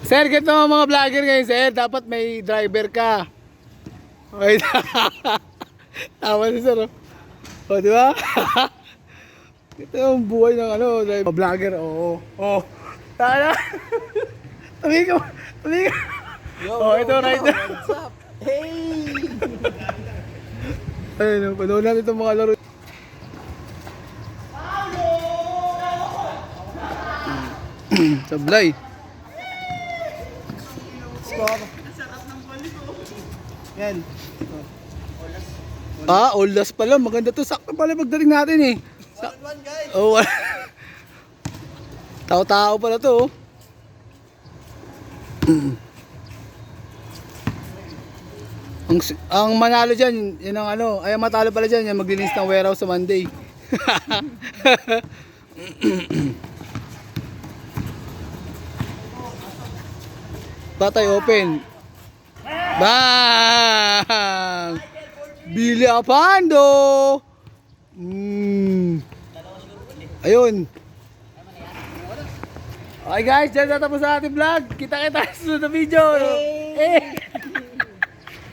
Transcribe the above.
Sir, ganito mga vlogger ngayon, sir. Dapat may driver ka. Okay. Tama si sir. O, di ba? Ito yung buhay ng vlogger. Oo. Oh. Tara. Tabi ka. Oh, ito right now. What's up? Hey! Ayun, panood natin itong mga laro. Sablay. Score. Yan. All last pala. Maganda to. Sakto pala pagdating natin eh. One guys. Oh, tao-tao pala to. Ang manalo dyan, yun ang ay ang matalo pala dyan, yung maglilinis ng warehouse sa Monday. Batay open. Bang! Billy Apando! Ayun. Okay guys, dyan natapos sa ating vlog. Kita-kita sa susunod na video.